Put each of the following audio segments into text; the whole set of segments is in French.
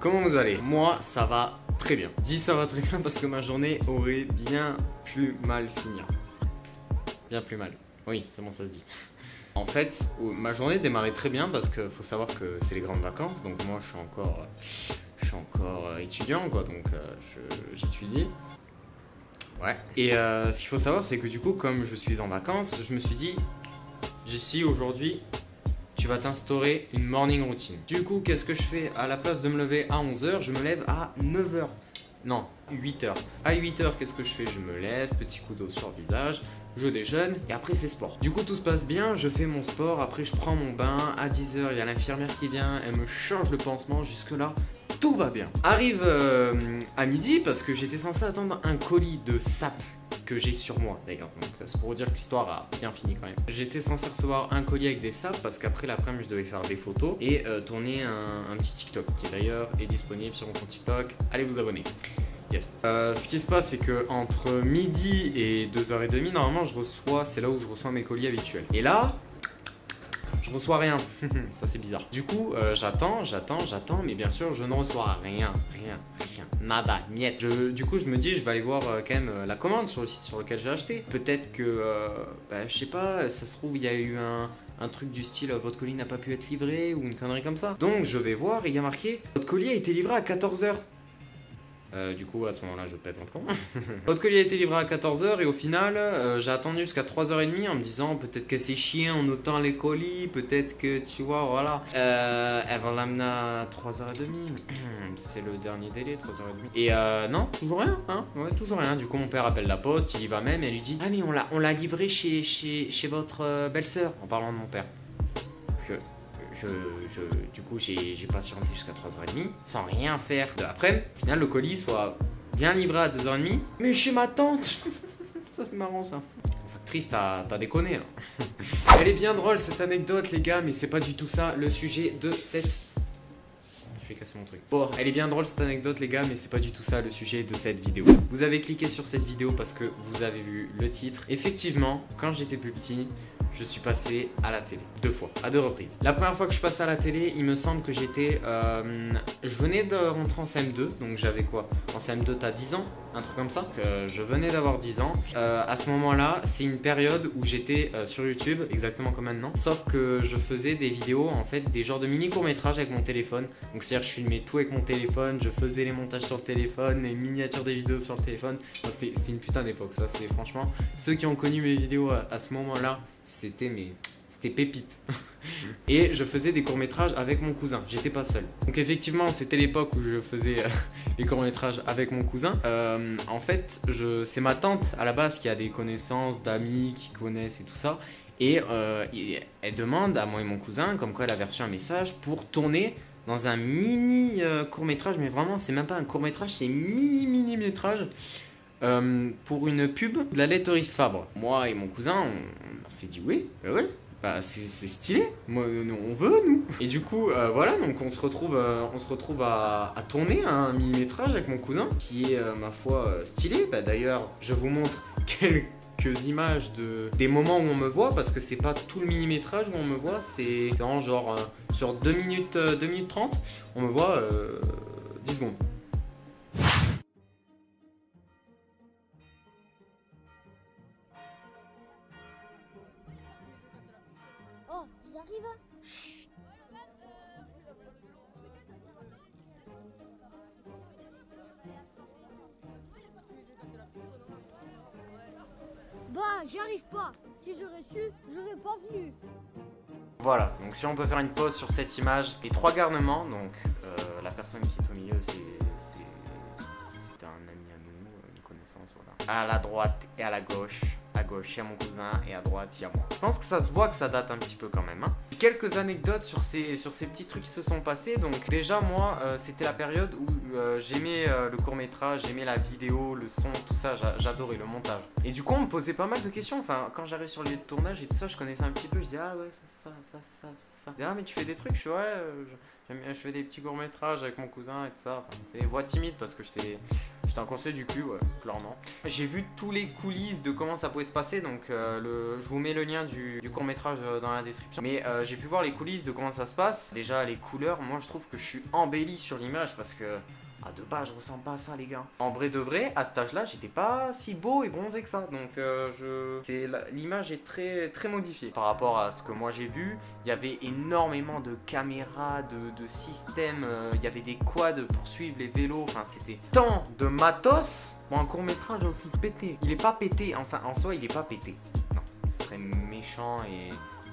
comment vous allez? Moi, ça va très bien. Je dis ça va très bien parce que ma journée aurait bien plus mal fini. Bien plus mal. Oui, c'est bon, ça se dit. En fait, ma journée démarrait très bien parce qu'il faut savoir que c'est les grandes vacances. Donc moi, je suis encore étudiant, quoi. Donc j'étudie. Ouais. Et ce qu'il faut savoir, c'est que du coup, comme je suis en vacances, je me suis dit, Jessie, aujourd'hui, tu vas t'instaurer une morning routine. Du coup, qu'est-ce que je fais? À la place de me lever à 11h, je me lève à 9h. Non, 8h. À 8h, qu'est-ce que je fais? Je me lève, petit coup d'eau sur le visage, je déjeune et après c'est sport. Du coup, tout se passe bien, je fais mon sport, après je prends mon bain. À 10h, il y a l'infirmière qui vient, elle me change le pansement, jusque-là, tout va bien. Arrive à midi, parce que j'étais censé attendre un colis de sap que j'ai sur moi d'ailleurs, donc c'est pour vous dire que l'histoire a bien fini quand même. J'étais censé recevoir un colis avec des sapes parce qu'après l'après-midi je devais faire des photos et tourner un petit TikTok qui d'ailleurs est disponible sur mon compte TikTok, allez vous abonner. Yes. Ce qui se passe, c'est que entre midi et 2h30 normalement je reçois, c'est là où je reçois mes colis habituels, et là je reçois rien. Ça c'est bizarre. Du coup j'attends, mais bien sûr je ne reçois rien. Nada, niet. Du coup je me dis, je vais aller voir quand même la commande sur le site sur lequel j'ai acheté. Peut-être que, je sais pas, ça se trouve il y a eu un truc du style votre colis n'a pas pu être livré ou une connerie comme ça. Donc je vais voir et il y a marqué votre colis a été livré à 14h. Du coup à ce moment là je pète un plomb. Votre colis a été livré à 14h et au final j'ai attendu jusqu'à 3h30 en me disant peut-être que c'est chiant en notant les colis, peut-être que tu vois voilà. Elle va l'amener à 3h30. C'est le dernier délai, 3h30. Et non, toujours rien, hein. Ouais, toujours rien. Du coup mon père appelle la poste, il y va même et elle lui dit ah mais on l'a livré chez votre belle-sœur, en parlant de mon père. Du coup, j'ai patienté jusqu'à 3h30 sans rien faire. Après, au final, le colis soit bien livré à 2h30, mais chez ma tante. Ça, c'est marrant, ça. Factrice, t'as déconné, hein. Elle est bien drôle, cette anecdote, les gars, mais c'est pas du tout ça le sujet de cette... Je vais casser mon truc. Bon, elle est bien drôle cette anecdote les gars, mais c'est pas du tout ça le sujet de cette vidéo. Vous avez cliqué sur cette vidéo parce que vous avez vu le titre. Effectivement, quand j'étais plus petit, je suis passé à la télé. 2 fois, à 2 reprises. La première fois que je passais à la télé, il me semble que j'étais... je venais de rentrer en CM2, donc j'avais quoi? En CM2, t'as 10 ans? Un truc comme ça. Je venais d'avoir 10 ans. À ce moment-là, c'est une période où j'étais sur YouTube, exactement comme maintenant. Sauf que je faisais des vidéos, en fait, des genres de mini courts-métrages avec mon téléphone. Donc c'est-à-dire que je filmais tout avec mon téléphone, je faisais les montages sur le téléphone, les miniatures des vidéos sur le téléphone. C'était une putain d'époque, ça. C'est franchement, ceux qui ont connu mes vidéos à ce moment-là, c'était pépite. Et je faisais des courts-métrages avec mon cousin, j'étais pas seul. Donc effectivement, c'était l'époque où je faisais les courts-métrages avec mon cousin. En fait, c'est ma tante à la base qui a des connaissances d'amis qui connaissent et tout ça. Et elle demande à moi et mon cousin, comme quoi elle avait reçu un message pour tourner dans un mini court-métrage, mais vraiment c'est même pas un court-métrage, c'est mini-métrage. Pour une pub de la laiterie Fabre. Moi et mon cousin, on s'est dit oui, ouais, bah c'est stylé, moi, on veut nous. Et du coup, voilà, donc on se retrouve à tourner un mini-métrage avec mon cousin, qui est, ma foi, stylé. Bah, d'ailleurs, je vous montre quelques images des moments où on me voit, parce que c'est pas tout le mini-métrage où on me voit, c'est vraiment genre sur 2 minutes 30, on me voit 10 secondes. Oh, ils arrivent. Bah, j'y arrive pas. Si j'aurais su, j'aurais pas venu. Voilà, donc si on peut faire une pause sur cette image, les 3 garnements, donc la personne qui est au milieu, c'est un ami à nous, une connaissance, voilà. À la droite et à la gauche. À gauche, il y a mon cousin et à droite, il y a moi. Je pense que ça se voit que ça date un petit peu quand même, hein. Quelques anecdotes sur ces petits trucs qui se sont passés. Donc déjà, moi, c'était la période où j'aimais le court-métrage, j'aimais la vidéo, le son, tout ça, j'adorais le montage. Et du coup, on me posait pas mal de questions. Enfin, quand j'arrivais sur le lieu de tournage et tout ça, je connaissais un petit peu. Je disais, ah ouais, ça. Je disais, ah, mais tu fais des trucs? Je fais, ouais, je fais des petits courts-métrages avec mon cousin et tout ça. Enfin, c'est voix timide parce que j'étais C'est un conseil du cul, ouais, clairement. J'ai vu tous les coulisses de comment ça pouvait se passer, donc je vous mets le lien du court-métrage dans la description. Mais j'ai pu voir les coulisses de comment ça se passe. Déjà, les couleurs, moi je trouve que je suis embelli sur l'image parce que... Ah, de base, je ressemble pas à ça, les gars. En vrai de vrai, à cet âge-là, j'étais pas si beau et bronzé que ça. Donc, l'image est très, très modifiée. Par rapport à ce que moi j'ai vu, il y avait énormément de caméras, de systèmes. Il y avait des quads pour suivre les vélos. Enfin, c'était tant de matos. Bon, un court-métrage aussi pété. Il est pas pété. Enfin, en soi, il est pas pété. Non, ce serait méchant et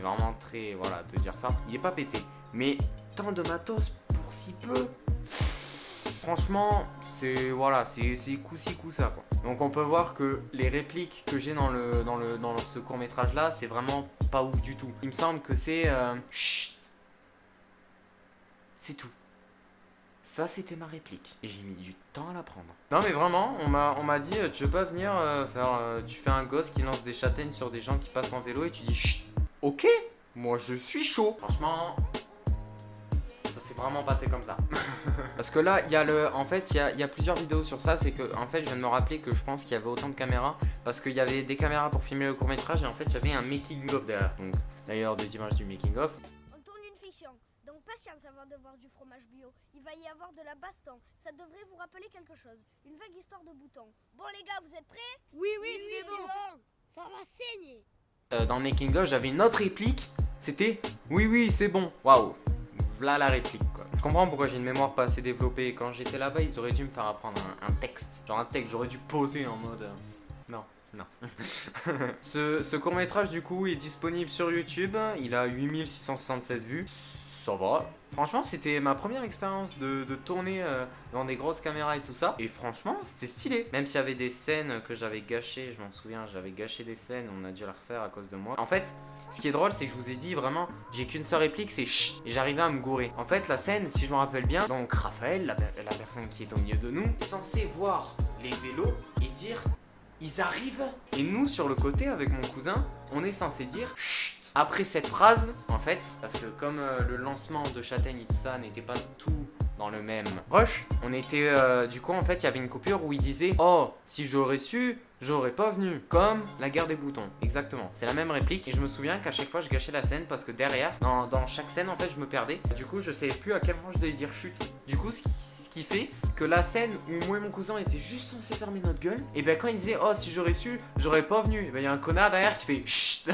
vraiment très... Voilà, de dire ça. Il est pas pété. Mais tant de matos pour si peu... Franchement, c'est voilà, c'est coup-ci, coup-ça quoi. Donc on peut voir que les répliques que j'ai dans ce court-métrage là, c'est vraiment pas ouf du tout. Il me semble que c'est chut. C'est tout. Ça c'était ma réplique et j'ai mis du temps à l'apprendre. Non mais vraiment, on m'a dit tu veux pas venir tu fais un gosse qui lance des châtaignes sur des gens qui passent en vélo et tu dis chut. OK, moi je suis chaud. Franchement, vraiment passé comme ça. Parce que là, en fait, il y a plusieurs vidéos sur ça. C'est que, en fait, je viens de me rappeler que je pense qu'il y avait autant de caméras parce qu'il y avait des caméras pour filmer le court-métrage et en fait, il y avait un making-of derrière. Donc, d'ailleurs, des images du making-of. On tourne une fiction, donc patience avant de voir du fromage bio. Il va y avoir de la baston. Ça devrait vous rappeler quelque chose. Une vague histoire de boutons. Bon, les gars, vous êtes prêts? Oui, c'est bon. Ça va saigner. Dans le making-of, j'avais une autre réplique. C'était oui, c'est bon. Waouh. Là la réplique quoi. Je comprends pourquoi j'ai une mémoire pas assez développée. Quand j'étais là-bas, ils auraient dû me faire apprendre un texte. Genre un texte, j'aurais dû poser en mode... Non. Ce court-métrage du coup est disponible sur YouTube. Il a 8676 vues. Ça va. Franchement, c'était ma première expérience de tourner dans des grosses caméras et tout ça. Et franchement, c'était stylé. Même s'il y avait des scènes que j'avais gâchées, je m'en souviens, j'avais gâché des scènes, on a dû la refaire à cause de moi. En fait, ce qui est drôle, c'est que je vous ai dit vraiment, j'ai qu'une seule réplique, c'est chut. Et j'arrivais à me gourer. En fait, la scène, si je me rappelle bien, donc Raphaël, la personne qui est au milieu de nous, est censé voir les vélos et dire, ils arrivent. Et nous, sur le côté, avec mon cousin, on est censé dire chut. Après cette phrase, en fait, parce que comme le lancement de Châtaigne et tout ça n'était pas tout dans le même rush, on était, du coup, en fait, il y avait une coupure où il disait « Oh, si j'aurais su, j'aurais pas venu. » Comme la guerre des boutons. Exactement. C'est la même réplique. Et je me souviens qu'à chaque fois, je gâchais la scène parce que derrière, dans chaque scène, en fait, je me perdais. Du coup, je savais plus à quel moment je devais dire chut. Du coup, ce qui fait que la scène où moi et mon cousin étaient juste censés fermer notre gueule, et ben quand il disait oh si j'aurais su j'aurais pas venu, et ben il y a un connard derrière qui fait chut.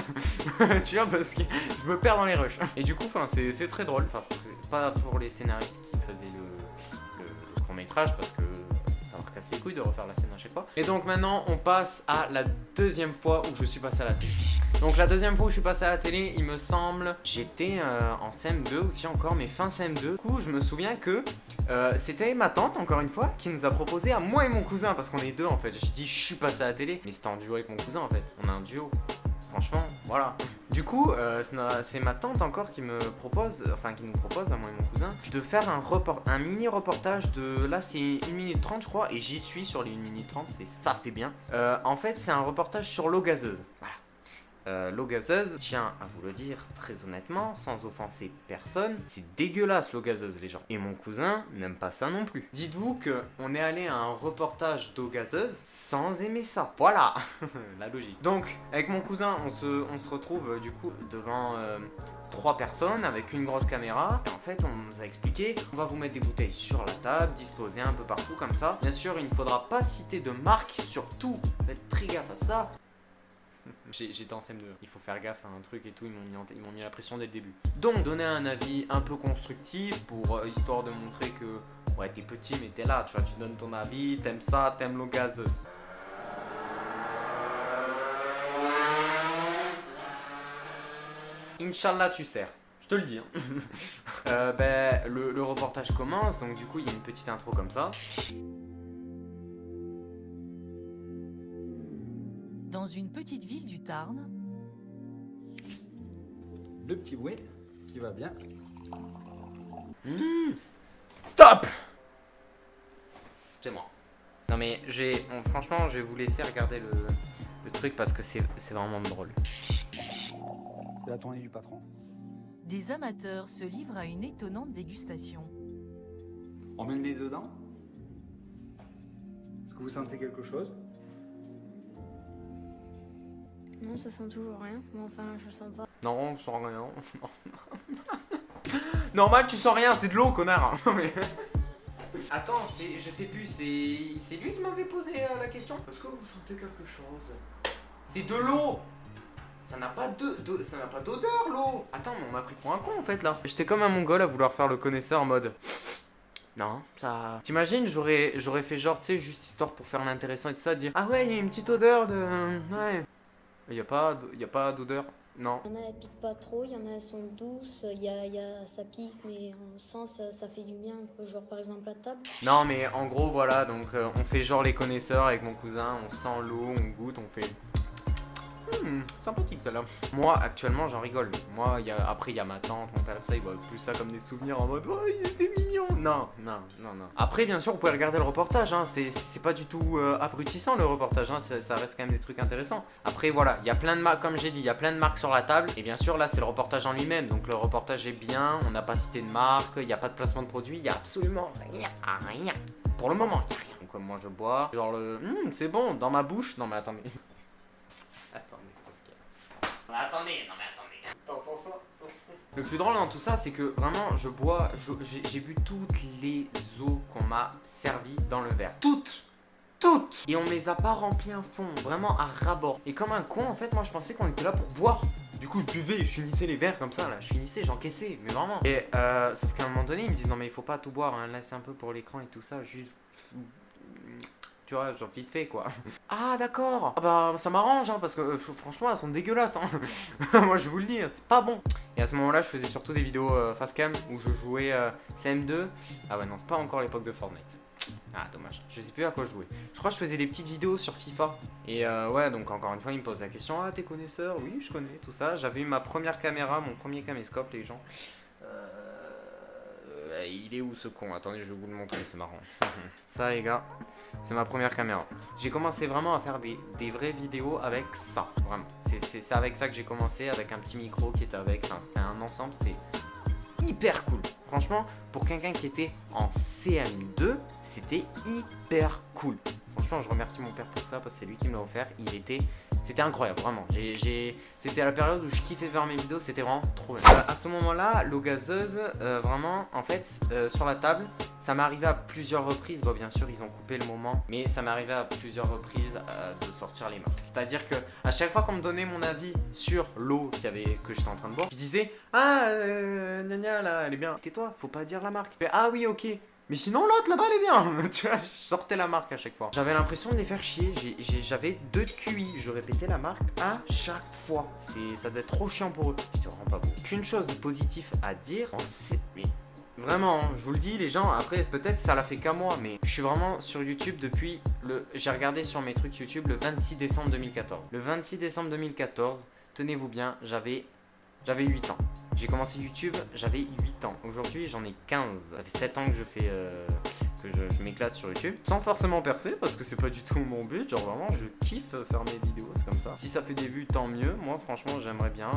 Tu vois, parce que je me perds dans les rushs. Et du coup c'est très drôle. Enfin c'est pas pour les scénaristes qui faisaient le court métrage parce que ça leur casse les couilles de refaire la scène à chaque fois. Et donc maintenant on passe à la deuxième fois où je suis passé à la télé. Donc la deuxième fois où je suis passé à la télé, il me semble, j'étais en CM2 aussi encore, mais fin CM2. Du coup, je me souviens que c'était ma tante, encore une fois, qui nous a proposé à moi et mon cousin, parce qu'on est deux en fait. J'ai dit, je suis passé à la télé, mais c'était en duo avec mon cousin en fait. On a un duo. Franchement, voilà. Du coup, c'est ma tante encore qui me propose, enfin qui nous propose à moi et mon cousin, de faire un mini reportage de, là c'est 1 minute 30 je crois, et j'y suis sur les 1 minute 30, c'est bien. En fait, c'est un reportage sur l'eau gazeuse. Voilà. L'eau gazeuse, tiens à vous le dire très honnêtement, sans offenser personne, c'est dégueulasse l'eau gazeuse les gens. Et mon cousin n'aime pas ça non plus. Dites-vous qu'on est allé à un reportage d'eau gazeuse sans aimer ça. Voilà, la logique. Donc avec mon cousin, on se retrouve du coup devant 3 personnes avec une grosse caméra. Et en fait, on nous a expliqué, on va vous mettre des bouteilles sur la table, disposées un peu partout comme ça. Bien sûr, il ne faudra pas citer de marque, surtout, faites très gaffe à ça. J'étais en CM2, il faut faire gaffe à un truc et tout, ils m'ont mis la pression dès le début. Donc donner un avis un peu constructif pour histoire de montrer que ouais t'es petit mais t'es là, tu vois, tu donnes ton avis, t'aimes ça, t'aimes l'eau gazeuse. Inch'Allah tu sers, je te le dis. Hein. Le reportage commence, donc du coup il y a une petite intro comme ça. Dans une petite ville du Tarn. Le petit bouet qui va bien. Stop. C'est moi. Non mais franchement je vais vous laisser regarder le truc parce que c'est vraiment drôle. C'est la tournée du patron. Des amateurs se livrent à une étonnante dégustation. On met le nez dedans. Vous sentez quelque chose? Non, ça sent toujours rien. Mais enfin, je sens pas. Non, je sens rien. Normal, tu sens rien, c'est de l'eau, connard. Mais... Attends, je sais plus, c'est lui qui m'avait posé la question. Est-ce que vous sentez quelque chose? C'est de l'eau. Ça n'a pas d'odeur, l'eau. Attends, mais on m'a pris pour un con en fait là. J'étais comme un mongol à vouloir faire le connaisseur en mode. Non, ça... T'imagines, j'aurais fait genre, tu sais, juste histoire pour faire l'intéressant et tout ça, dire ah ouais, il y a une petite odeur de... Ouais. Il y a pas d'odeur. Non. Il y en a, elles piquent pas trop, il y en a, elles sont douces, ça pique, mais on sent, ça fait du bien, genre par exemple la table. Non, mais en gros, voilà, donc on fait genre les connaisseurs avec mon cousin, on sent l'eau, on goûte, on fait... sympathique celle-là. Moi actuellement j'en rigole. Moi après il y a ma tante, mon père, ça, il voit plus ça comme des souvenirs en mode oh il était mignon. Non. Après bien sûr vous pouvez regarder le reportage, hein. C'est pas du tout abrutissant le reportage, hein. Ça reste quand même des trucs intéressants. Après voilà, il y a plein de marques, comme j'ai dit, il y a plein de marques sur la table. Et bien sûr là c'est le reportage en lui-même. Donc le reportage est bien, on n'a pas cité de marque, il n'y a pas de placement de produit, il n'y a absolument rien. Pour le moment, il n'y a rien. Donc moi je bois, genre le c'est bon, dans ma bouche. Non mais attendez. Attendez. T'entends ça? Le plus drôle dans tout ça, c'est que vraiment, j'ai bu toutes les eaux qu'on m'a servi dans le verre. Toutes! Et on me les a pas remplies à fond, vraiment à ras-bord. Et comme un con, en fait, moi je pensais qu'on était là pour boire. Du coup, je buvais, je finissais les verres comme ça, là. Je finissais, j'encaissais, mais vraiment. Et sauf qu'à un moment donné, ils me disent non, mais il faut pas tout boire, hein. Là, c'est un peu pour l'écran et tout ça, juste. Tu vois, genre vite fait quoi. Ah d'accord. Ah bah ça m'arrange hein, parce que franchement elles sont dégueulasses hein. Moi je vous le dis, hein, c'est pas bon. Et à ce moment là je faisais surtout des vidéos face cam où je jouais CM2. Ah ouais non c'est pas encore l'époque de Fortnite. Ah dommage, je sais plus à quoi jouer. Je crois que je faisais des petites vidéos sur FIFA. Et ouais donc encore une fois il me pose la question. Ah t'es connaisseur? Oui je connais tout ça. J'avais eu ma première caméra, mon premier caméscope les gens. Il est où ce con? Attendez je vais vous le montrer, c'est marrant. Ça les gars, c'est ma première caméra. J'ai commencé vraiment à faire des vraies vidéos avec ça, vraiment. C'est avec ça que j'ai commencé, avec un petit micro qui était avec, enfin c'était un ensemble, c'était hyper cool. Franchement, pour quelqu'un qui était en CM2, c'était hyper cool. Franchement, je remercie mon père pour ça parce que c'est lui qui me l'a offert. C'était incroyable, vraiment. C'était à la période où je kiffais faire mes vidéos, c'était vraiment trop bien. À ce moment-là, l'eau gazeuse, vraiment, en fait, sur la table, ça m'est arrivé à plusieurs reprises. Bon, bien sûr, ils ont coupé le moment, mais ça m'est arrivé à plusieurs reprises de sortir les marques. C'est-à-dire que à chaque fois qu'on me donnait mon avis sur l'eau que j'étais en train de boire, je disais ah, gna gna là, elle est bien. Tais-toi, faut pas dire la marque. Ah oui, ok. Mais sinon l'autre là-bas elle est bien. Tu vois, je sortais la marque à chaque fois. J'avais l'impression de les faire chier. J'avais 2 de QI. Je répétais la marque à chaque fois. Ça doit être trop chiant pour eux. C'était vraiment pas beau. Qu'une chose de positif à dire, mais vraiment, je vous le dis les gens, après peut-être ça l'a fait qu'à moi, mais je suis vraiment sur YouTube depuis j'ai regardé sur mes trucs YouTube le 26 décembre 2014. Le 26 décembre 2014, tenez-vous bien, j'avais 8 ans. J'ai commencé YouTube, j'avais 8 ans. Aujourd'hui, j'en ai 15. Ça fait 7 ans que je fais que je m'éclate sur YouTube. Sans forcément percer, parce que c'est pas du tout mon but. Genre vraiment, je kiffe faire mes vidéos, c'est comme ça. Si ça fait des vues, tant mieux. Moi, franchement, j'aimerais bien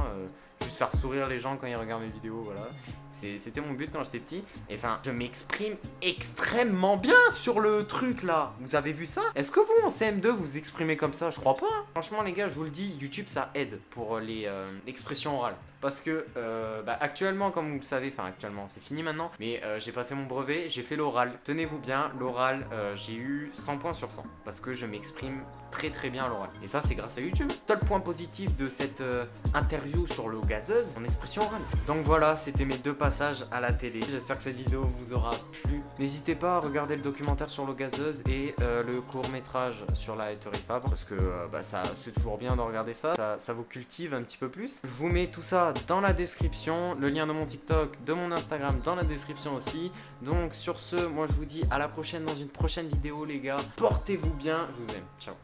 juste faire sourire les gens quand ils regardent mes vidéos, voilà. C'était mon but quand j'étais petit. Et enfin, je m'exprime extrêmement bien sur le truc là. Vous avez vu ça? Est-ce que vous, en CM2, vous exprimez comme ça? Je crois pas. Hein. Franchement, les gars, je vous le dis, YouTube, ça aide pour les expressions orales. Parce que actuellement, comme vous le savez, enfin actuellement, c'est fini maintenant, mais j'ai passé mon brevet, j'ai fait l'oral. Tenez-vous bien, l'oral, j'ai eu 100 points sur 100. Parce que je m'exprime très très bien à l'oral. Et ça, c'est grâce à YouTube. Seul point positif de cette interview sur l'eau gazeuse, mon expression orale. Donc voilà, c'était mes 2 passages à la télé. J'espère que cette vidéo vous aura plu. N'hésitez pas à regarder le documentaire sur l'eau gazeuse et le court-métrage sur la laiterie Fabre. Parce que c'est toujours bien de regarder ça. Ça vous cultive un petit peu plus. Je vous mets tout ça dans la description, le lien de mon TikTok, de mon Instagram dans la description aussi. Donc sur ce, moi je vous dis à la prochaine dans une prochaine vidéo les gars. Portez-vous bien, je vous aime, ciao.